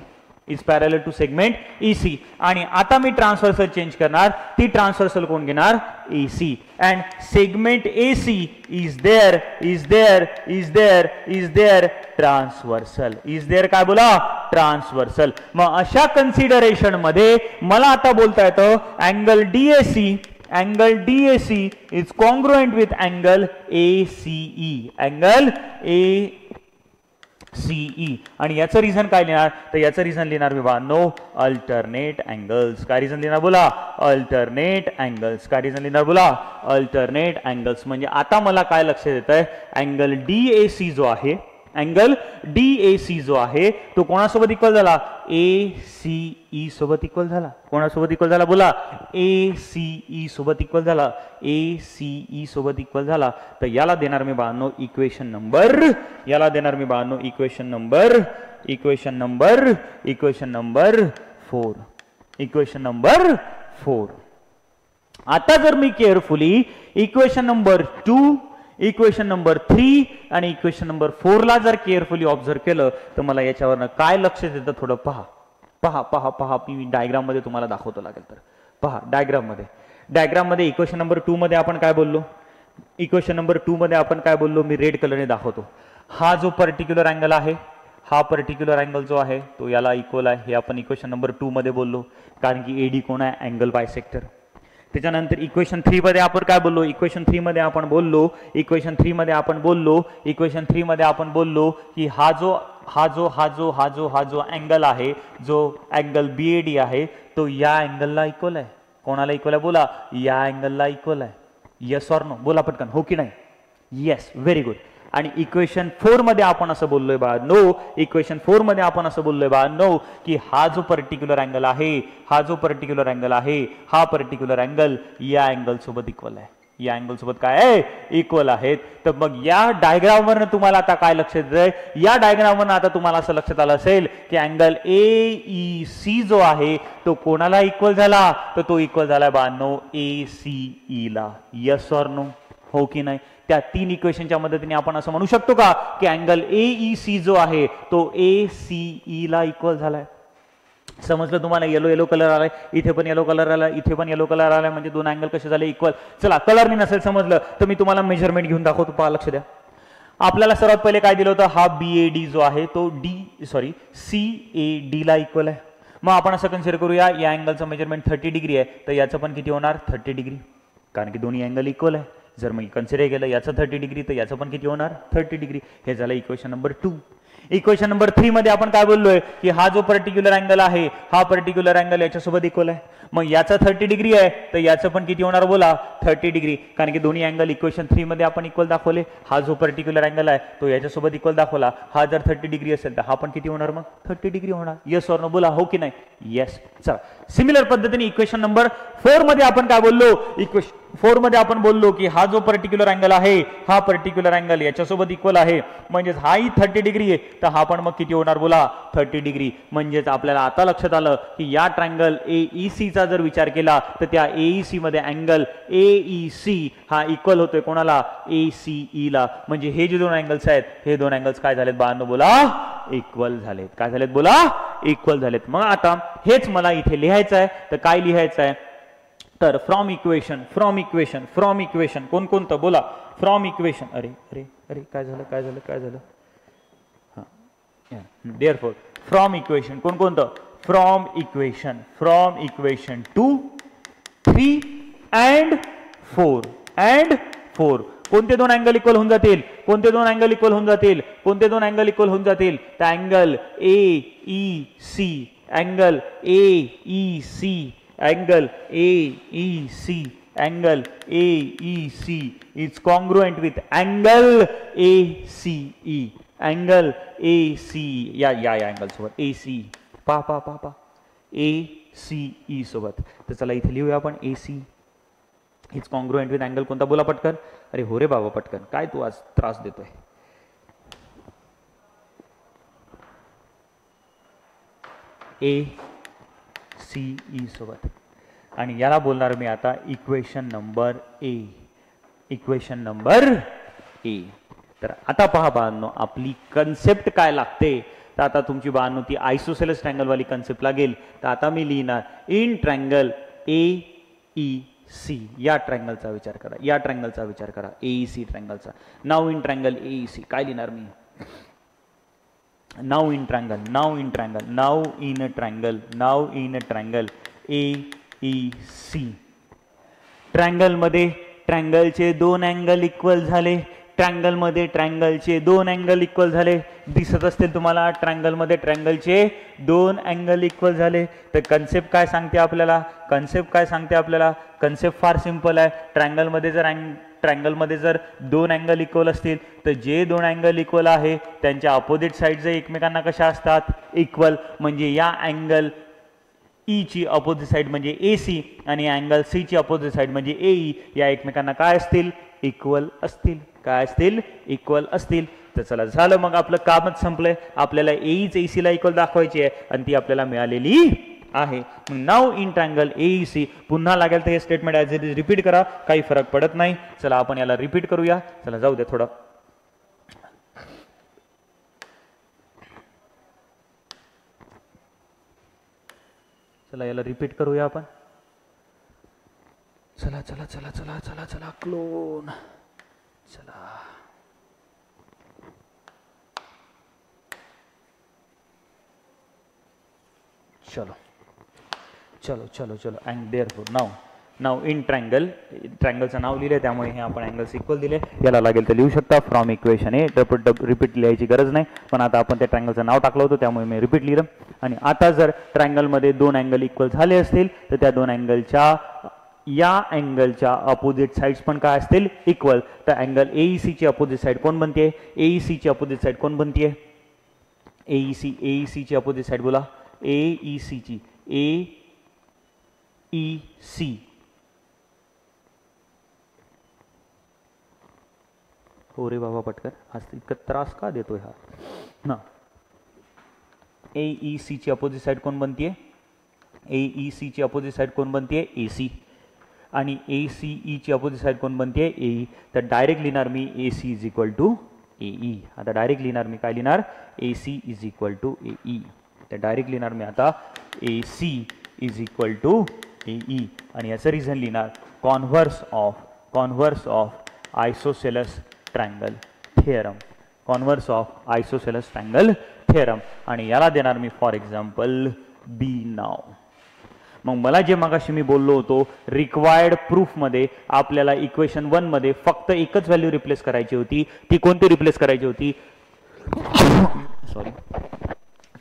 Speaker 1: is parallel to segment EC. आणि आता मी ट्रान्सव्हर्सल चेंज करणार, ती ट्रान्सव्हर्सल कोण घेणार? AC. And segment AC is there, is there, is there, is there transversal. Is there काय बोला? Transversal. मग अशा कन्सिडरेशन मध्ये मला आता बोलता येतं angle DAC, angle DAC is congruent with angle ACE, angle A CE. आणि याचं रिझन काय लिहिणार? तर याचं रिझन लिहिणार मी बा नो अल्टरनेट अँगल्स. काय रिझन लिहिणार बोला? Alternate angles. काय रिझन लिहिणार बोला? Alternate angles. म्हणजे आता मला काय लक्षात येत आहे, अँगल डीएसी जो आहे, अँगल डीएसी जो आहे तो कोणासोबत इक्वल झाला? एसीई सोबत इक्वल झाला. कोणासोबत इक्वल झाला बोला? एसीई सोबत इक्वल झाला, एसीई सोबत इक्वल झाला. तर याला देणार मी बाळांनो इक्वेशन नंबर, याला देणार मी बाळांनो equation number, equation number, equation number 4, equation number 4. आता जर मी carefully equation number 2, equation number 3 आणि इक्वेशन नंबर 4 ला जर केअरफुली ऑब्झर्व केलं तर मला याच्यावरनं काय लक्षात येतं थोडं पहा, पहा पहा पहा. मी डायग्राम मध्ये तुम्हाला दाखवतो लागेल तर पहा. डायग्राम मध्ये इक्वेशन नंबर 2 मध्ये आपण काय बोललो? इक्वेशन नंबर 2 मध्ये आपण काय बोललो? मी रेड कलरने दाखवतो. हा जो पर्टिक्युलर अँगल आहे, हा पर्टिक्युलर अँगल जो आहे तो याला इक्वल आहे, हे आपण इक्वेशन नंबर 2 मध्ये बोललो, कारण की एडी कोण आहे? Angle bisector. त्याच्यानंतर इक्वेशन 3 मध्ये आपण काय बोललो? इक्वेशन 3 मध्ये आपण बोललो, इक्वेशन 3 मध्ये आपण बोललो, इक्वेशन 3 मध्ये आपण बोललो की हा जो अँगल आहे, जो अँगल बीएडी आहे तो या अँगलला इक्वल आहे. कोणाला इक्वल आहे बोला? या अँगलला इक्वल आहे. येस ऑर नो बोला पटकन, हो की नाही? Yes, very good. आणि इक्वेशन 4 मध्ये आपण असं बोललोय बा नो, इक्वेशन 4 मध्ये आपण असं बोललोय बा नो की हा जो पर्टिक्युलर अँगल आहे, हा जो पर्टिक्युलर अँगल आहे, हा पर्टिक्युलर अँगल या अँगल सोबत इक्वल आहे, या अँगल सोबत काय आहे? इक्वल आहेत. तर मग या डायग्रामवरनं तुम्हाला आता काय लक्षात येतंय? या डायग्रामवरनं आता तुम्हाला असं लक्षात आलं असेल की अँगल एईसी जो आहे तो कोणाला इक्वल झाला? तर तो इक्वल झाला बा नो एसीई ला. येस ऑर नो, हो की नाही? त्या 3 इक्वेशनच्या मदतीने आपण असं म्हणू शकतो का की अँगल एईसी जो आहे तो एसीई ला इक्वल झालाय? समजलं तुम्हाला? येलो येलो कलर आलाय, इथे पण येलो कलर आलाय, इथे पण येलो कलर आलाय, म्हणजे दोन अँगल कसे झाले? इक्वल. चला कलरने नसेल समजलं तर मी तुम्हाला मेजरमेंट घेऊन दाखवतो, पहा लक्ष द्या. आपल्याला सर्वात पहिले काय दिलं होतं? हा बीएडी जो आहे तो सीएडी ला इक्वल आहे. मग आपण असं कन्सिडर करूया या अँगलचं मेजरमेंट 30 डिग्री आहे, तर याचं पण किती होणार? 30 डिग्री, कारण की दोन्ही अँगल इक्वल आहे. जर मग कन्सिडर केलं याचं 30 डिग्री तर याचं पण किती होणार? 30 डिग्री. हे झालं इक्वेशन नंबर 2. इक्वेशन नंबर 3 मध्ये आपण काय बोललोय की हा जो पर्टिक्युलर अँगल आहे, हा पर्टिक्युलर अँगल याच्यासोबत इक्वल आहे. मग याचा 30 डिग्री आहे तर याचं पण किती होणार बोला? 30 डिग्री, कारण की दोन्ही अँगल इक्वेशन 3 मध्ये आपण इक्वल दाखवले. हा जो पर्टिक्युलर अँगल आहे तो याच्यासोबत इक्वल दाखवला. हा जर 30 डिग्री असेल तर हा पण किती होणार? मग 30 डिग्री होणार. येस ऑर नो बोला, हो की नाही? येस. चला सिमिलर पद्धतीने इक्वेशन नंबर 4 मध्ये आपण काय बोललो? इक्वेशन 4 मध्ये आपण बोललो की हा जो पर्टिक्युलर अँगल आहे, हा पर्टिक्युलर अँगल याच्यासोबत इक्वल आहे, म्हणजेच हाही 30 डिग्री आहे, तर हा पण मग किती होणार बोला? 30 डिग्री. म्हणजेच आपल्याला आता लक्षात आलं की या ट्रायंगल एईसी चा जर विचार केला तर त्या एईसी मध्ये अँगल एईसी हा इक्वल होतोय कोणाला? एसीई ला. म्हणजे हे जे दोन अँगल्स आहेत, हे दोन अँगल्स काय झालेत बाळांनो बोला? इक्वल झालेत. काय झालेत बोला? इक्वल झालेत. मग आता हेच मला इथे लिहायचं आहे, तर काय लिहायचं आहे? तर from equation, from equation, from equation कोणकोणतं बोला? From equation. अरे अरे अरे काय झालं? काय झालं? काय झालं? हा, देअरफॉर फ्रॉम इक्वेशन कोणकोणतं? From equation, from equation 2, 3 and 4 and 4. कोणते दोन अँगल इक्वल होऊन जातील? कोणते दोन अँगल इक्वल होऊन जातील? कोणते दोन अँगल इक्वल होऊन जातील? तर angle AEC angle AEC, angle AEC, angle AEC is congruent with angle ACE, angle ACE या अँगल सोबत AC पा ACE सोबत. तर चला इथे लिहूया आपण AC is congruent with angle कोणता बोला पटकन. अरे हो रे बाबा पटकन, काय तू आज त्रास देतोय. ACE सोबत. आणि याला बोलणार मी आता equation number A, equation number A. तर आता पहा बाळांनो आपली कन्सेप्ट काय लागते. तर आता तुमची बाळांनो ती आयसोसेलेस ट्रँगल वाली कन्सेप्ट लागेल. तर आता मी लिहिणार इन ट्रँगल AEC, या ट्रँगलचा विचार करा, या ट्रँगलचा विचार करा, AEC ट्रँगलचा. नाव इन ट्रँगल AEC काय लिहिणार मी. Now in triangle, now in triangle, now in triangle, now in triangle AEC. ट्रँगलमध्ये ट्रँगलचे दोन अँगल इक्वल झाले, ट्रँगलमध्ये ट्रँगलचे दोन अँगल इक्वल झाले. दिसत असतील तुम्हाला ट्रँगलमध्ये ट्रँगलचे दोन अँगल इक्वल झाले. तर कन्सेप्ट काय सांगते आपल्याला, कन्सेप्ट काय सांगते आपल्याला. कन्सेप्ट फार सिंपल आहे. ट्रँगलमध्ये जर दोन अँगल इक्वल असतील तर जे दोन अँगल इक्वल आहे त्यांच्या अपोजिट साईड जे एकमेकांना कशा असतात इक्वल. म्हणजे या अँगल E ची अपोजिट साईड म्हणजे AC आणि अँगल C ची अपोजिट साईड म्हणजे AE या एकमेकांना काय असतील इक्वल असतील. काय असतील इक्वल असतील. तर चला झालं, मग आपलं कामच संपलंय. आपल्याला AEच AC ला इक्वल दाखवायची आहे आणि ती आपल्याला मिळालेली आहे. मग नाव इन ट्रँगल AEC. पुन्हा लागेल तर हे statement as it is repeat करा, काही फरक पडत नाही. चला आपण याला रिपीट करूया. चला जाऊ द्या थोडं. चला याला रिपीट करूया आपण. चला चला चला चला चला चला क्लोन. चला चलो चलो चलो चलो. And therefore now in triangle, ट्रँगलचं नाव लिहिलं त्यामुळे हे आपण अँगल्स इक्वल दिले. याला लागेल तर लिहू शकता फ्रॉम इक्वेशन ए. रिपीट लिहायची गरज नाही, पण आता आपण त्या ट्रँगलचं नाव टाकलं होतं त्यामुळे मी रिपीट लिहिलं. आणि आता जर ट्रँगलमध्ये दोन अँगल इक्वल झाले असतील तर त्या दोन अँगलच्या या अँगलच्या अपोजिट साइड्स पण काय असतील इक्वल. तर अँगल AEC ची अपोजिट साइड कोण बनते, AEC ची अपोजिट साइड कोण बनते, AEC ची अपोजिट साइड बोला. AEC ची AEC हो रे बाबा पटकन, आज इतका त्रास का देतोय हा ना. AEC ची अपोजिट साइड कोण बनते, AEC ची अपोजिट साइड कोण बनते AC. आणि ACE ची अपोजिट साइड कोण बनते AE. तर डायरेक्ट लिहिणार मी AC is equal to AE. आता डायरेक्ट लिहिणार मी काय लिहिणार AC is equal to AE. तर डायरेक्ट लिहिणार मी आता AC is equal to AE. आणि याचं रिझन लिहिणार converse of isosceles triangle theorem, converse of isosceles triangle theorem. आणि याला देणार मी फॉर एक्झाम्पल B नाव. मग मला जे मगाशी मी बोललो होतो रिक्वायर्ड प्रूफमध्ये आपल्याला इक्वेशन 1 मध्ये फक्त एकच व्हॅल्यू रिप्लेस करायची होती. ती कोणती रिप्लेस करायची होती, सॉरी,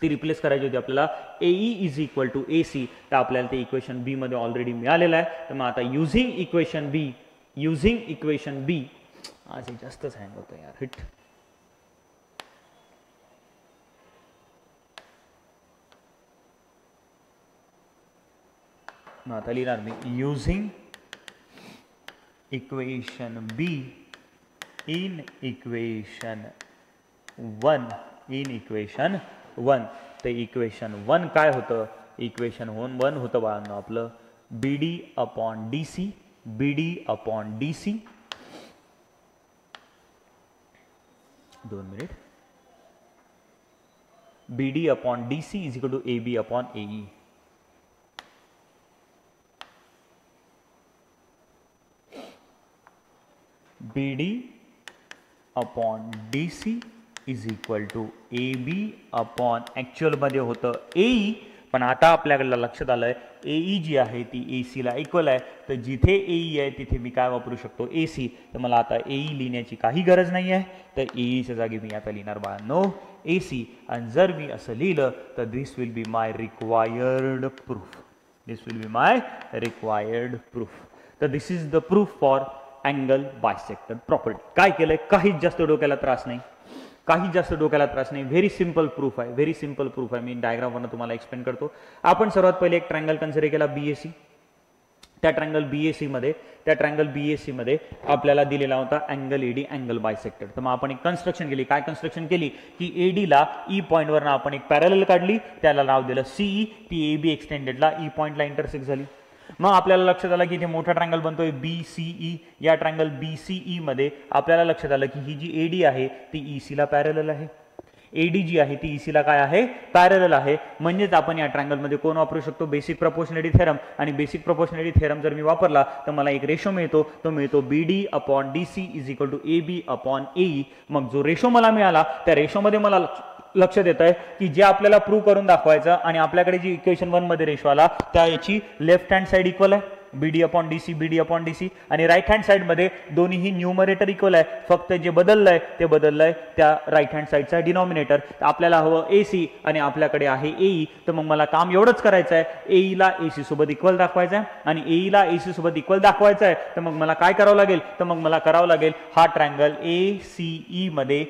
Speaker 1: ती रिप्लेस करायची होती आपल्याला AE is equal to AC. तर आपल्याला ते इक्वेशन B मध्ये ऑलरेडी मिळालेलं आहे. तर मग आता युझिंग इक्वेशन B आज जास्तच हँग होतं यार हिट. आता लिहिणार मी using equation B in equation 1, in equation 1. तर इक्वेशन 1 काय होतं, इक्वेशन 1 होतं बाळांनो आपलं BD upon DC, BD upon DC. 2 minute. BD upon DC is equal to AB upon AE. BD upon DC is equal to AB upon actual मध्ये होतं AE. पण आता आपल्याकडे लक्षात आलंय AE जी आहे ती AC ला इक्वल आहे. तर जिथे AE आहे तिथे मी काय वापरू शकतो AC. तर मला आता AE लिहिण्याची काही गरज नाही आहे. तर AE च्या जागी मी आता लिहिणार बाळांनो AC आणि जर मी असं लिहिलं तर this will be my required proof. This will be my required proof. तर this is the proof for angle bisector property. काय केलंय, काहीच जास्त डोक्याला त्रास नाही, काही जास्त डोक्याला त्रास नाही. व्हेरी सिंपल प्रूफ आहे, व्हेरी सिंपल प्रूफ आहे. मी डायग्रामवरून तुम्हाला एक्सप्लेन करतो. आपण सर्वात पहिले एक ट्रायंगल कन्सिडर केला BAC. त्या ट्रायंगल BAC मध्ये आपल्याला दिलेला होता अँगल AD अँगल बायसेक्टर. तर मग आपण एक कन्स्ट्रक्शन केली. काय कन्स्ट्रक्शन केली की AD ला E पॉईंटवरनं आपण एक पॅरलल काढली, त्याला नाव दिलं CE. ती AB एक्सटेंडेडला E पॉईंटला इंटरसेक्ट झाली. मग आपल्याला लक्षात आलं की इथे मोठा ट्रायंगल बनतोय BCE. या ट्रायंगल BCE मध्ये आपल्याला लक्षात आलं की ही जी AD आहे ती EC ला पॅरलल आहे. AD जी आहे ती EC ला काय आहे, पॅरलल आहे. म्हणजेच आपण या ट्रायंगल मध्ये कोण वापरू शकतो, बेसिक प्रपोर्शनॅलिटी थेरम. आणि बेसिक प्रपोर्शनॅलिटी थेरम जर मी वापरला तर मला एक रेशो मिळतो, तो मिळतो BD upon DC is equal to AB upon AE. मग जो रेशो मला मिळाला त्या रेशोमध्ये मला लक्षात येत आहे की जे आपल्याला प्रूव्ह करून दाखवायचं आणि आपल्याकडे जी इक्वेशन 1 मध्ये रेशो आला त्या याची लेफ्ट हँड साइड इक्वल आहे BD अपॉन DC आणि राईट हँड साइड मध्ये दोन्हीही न्यूमरेटर इक्वल आहे. फक्त जे बदललंय ते बदललंय त्या राईट हँड साइडचा डिनॉमिनेटर. आपल्याला हवं AC आणि आपल्याकडे आहे AE. तर मग मला काम एवढंच करायचं आहे, AE ला AC सोबत इक्वल दाखवायचं आहे आणि AE ला AC सोबत इक्वल दाखवायचं आहे. तर मग मला काय करावं लागेल, तर मग मला करावं लागेल हा ट्रायंगल ACE मध्ये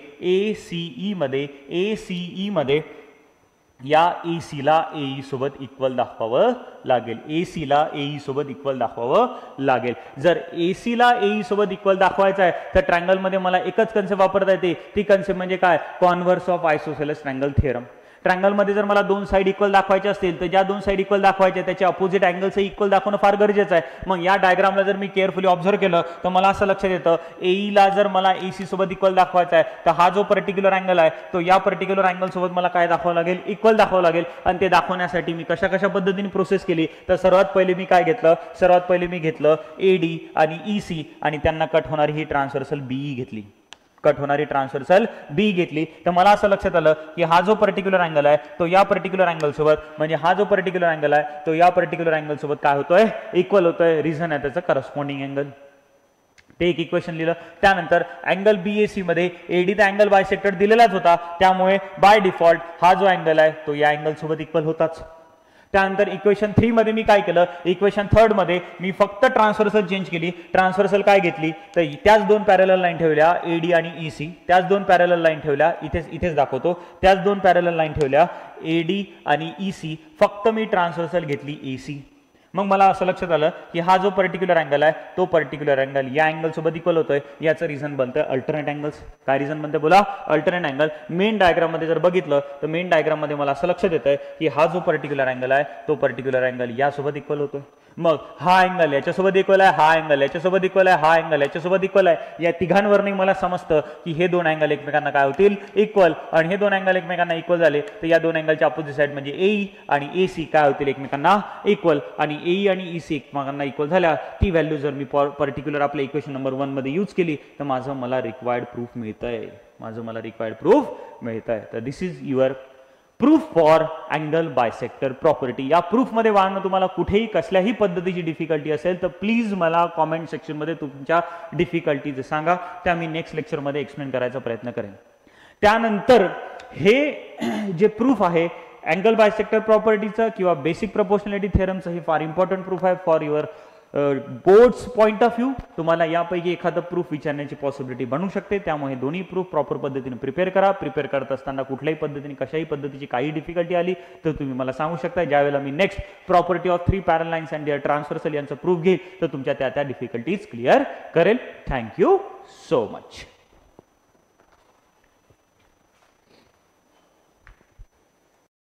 Speaker 1: या AC ला AE सोबत इक्वल दाखवावं लागेल. AC ला AE सोबत इक्वल दाखवावं लागेल. जर AC ला AE सोबत इक्वल दाखवायचं आहे तर ट्रायंगल मध्ये मला एकच कन्सेप्ट वापरता येते. ती कन्सेप्ट म्हणजे काय, converse of isosceles triangle theorem. Triangle मध्ये जर मला दोन साइड इक्वल दाखवायचे असतील तर ज्या दोन साइड इक्वल दाखवायचे त्याचे अपोजिट अँगल्स इक्वल दाखवणं फार गरजेचं आहे. मग या डायग्रामला जर मी केअरफुली ऑब्झर्व केलं तर मला असं लक्षात येतं AE ला जर मला AC सोबत इक्वल दाखवायचा आहे तर हा जो पर्टिक्युलर अँगल आहे तो या पर्टिक्युलर अँगल सोबत मला काय दाखवावं लागेल, इक्वल दाखवावं लागेल. आणि ते दाखवण्यासाठी मी कशा कशा पद्धतीने प्रोसेस केली तर सर्वात पहिले मी काय घेतलं, AD आणि EC आणि त्यांना कट होणारी ही ट्रान्सव्हर्सल BE घेतली. तर मला असं लक्षात आलं की हा जो पर्टिक्युलर अँगल आहे तो या पर्टिक्युलर अँगल सोबत, म्हणजे हा जो पर्टिक्युलर अँगल आहे तो या पर्टिक्युलर अँगल सोबत काय होतोय, इक्वल होतोय. रिझन आहे त्याचं करस्पॉन्डिंग अँगल. ते एक इक्वेशन लिहिलं. त्यानंतर अँगल BAC मध्ये AD चा अँगल बायसेक्टर दिलेलाच होता, त्यामुळे बाय डिफॉल्ट हा जो अँगल आहे तो या अँगल सोबत इक्वल होताच. त्यानंतर इक्वेशन 3 मध्ये मी काय केलं, इक्वेशन 3 मध्ये मी फक्त ट्रान्सव्हर्सल चेंज केली. ट्रान्सव्हर्सल काय घेतली तर त्याच दोन पॅरलल लाईन ठेवल्या AD आणि EC. त्याच दोन पॅरलल लाईन ठेवल्या, इथेच दाखवतो. त्याच दोन पॅरलल लाईन ठेवल्या AD आणि EC. फक्त मी ट्रान्सव्हर्सल घेतली AC. मग मला असं लक्षात आलं की हा जो पर्टिक्युलर अँगल आहे तो पर्टिक्युलर अँगल या अँगल सोबत इक्वल होतोय. याचं रिझन बनतंय अल्टरनेट अँगल्स. काय रिझन बनतंय बोला, अल्टरनेट अँगल. मेन डायग्राम मध्ये जर बघितलं तर मेन डायग्राम मध्ये मला असं लक्षात येतंय की हा जो पर्टिक्युलर अँगल आहे तो पर्टिक्युलर अँगल यासोबत इक्वल होतोय. मग हा अँगल याच्यासोबत इक्वल आहे, हा अँगल याच्यासोबत इक्वल आहे, हा अँगल याच्यासोबत इक्वल आहे. या तिघांवरही मला समजतं की हे दोन अँगल एकमेकांना काय होतील, इक्वल. आणि हे दोन अँगल एकमेकांना इक्वल झाले तर या दोन अँगलच्या अपोजिट साइड म्हणजे AE आणि AC काय होतील, एकमेकांना इक्वल. आणि AE आणि EC एकमेकांना इक्वल झाल्या ती व्हॅल्यू जर मी पर्टिक्युलर आपल्या इक्वेशन नंबर 1 मध्ये यूज केली तर मला रिक्वायर्ड प्रूफ मिळतंय. तर this is your proof for angle bisector property. या प्रूफ मध्ये वाढणं तुम्हाला कुठेही कसल्याही पद्धतीची डिफिकल्टी असेल तर प्लीज मला कॉमेंट सेक्शन मध्ये तुमच्या डिफिकल्टीज सांगा, त्या मी नेक्स्ट लेक्चर मध्ये एक्सप्लेन करायचा प्रयत्न करेन. त्यानंतर हे जे प्रूफ आहे अँगल बायसेक्टर प्रॉपर्टीचं किंवा बेसिक प्रपोर्शनॅलिटी थेरमचं, हे फार इम्पॉर्टंट प्रूफ आहे for your boards point of view. तुम्हाला यापैकी एखादं प्रूफ विचारण्याची पॉसिबिलिटी बनू शकते. त्यामुळे दोन्ही प्रूफ प्रॉपर पद्धतीने प्रिपेअर करा. प्रिपेअर करत असताना कुठल्याही पद्धतीने कशाही पद्धतीची काही डिफिकल्टी आली तर तुम्ही मला सांगू शकता. ज्यावेळेला मी next property of 3 parallel lines and their transversal यांचं प्रूफ घेईल तर तुमच्या त्या डिफिकल्टीज क्लिअर करेल. Thank you so much.